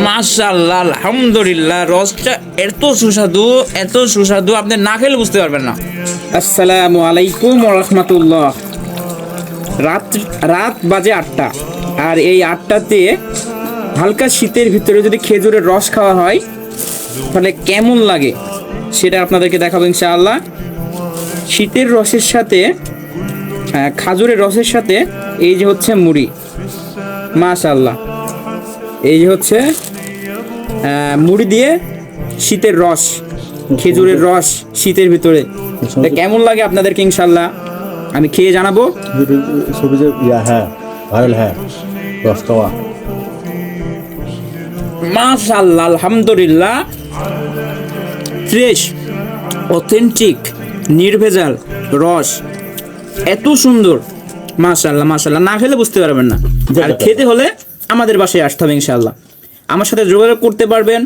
মাশাআল্লাহ, আলহামদুলিল্লাহ। রসটা এত সুস্বাদু আপনি না খেলে বুঝতে পারবেন না। আসসালামু আলাইকুম ওয়া রাহমাতুল্লাহ। রাত বাজে 8টা, আর এই 8টাতে হালকা শীতের ভিতরে যদি খেজুরের রস খাওয়া হয় তাহলে কেমন লাগে সেটা আপনাদেরকে দেখাবো ইনশাআল্লাহ। শীতের রসের সাথে খাজুরের রসের সাথে এই যে হচ্ছে মুড়ি, মাশাআল্লাহ। এই যে হচ্ছে মুড়ি দিয়ে শীতের রস, খেজুরের রস শীতের ভিতরে কেমন লাগে আপনাদেরকে ইনশাআল্লাহ আমি খেয়ে জানাবো। মাশাআল্লাহ, আলহামদুলিল্লাহ। ফ্রেশ, অথেন্টিক, নির্ভেজাল রস, এত সুন্দর। মাশাআল্লাহ মাশাআল্লাহ, না খেলে বুঝতে পারবেন না। আর খেতে হলে আমাদের বাসায় আসতে হবে ইনশাআল্লাহ। আমার সাথে যোগাযোগ করতে পারবেন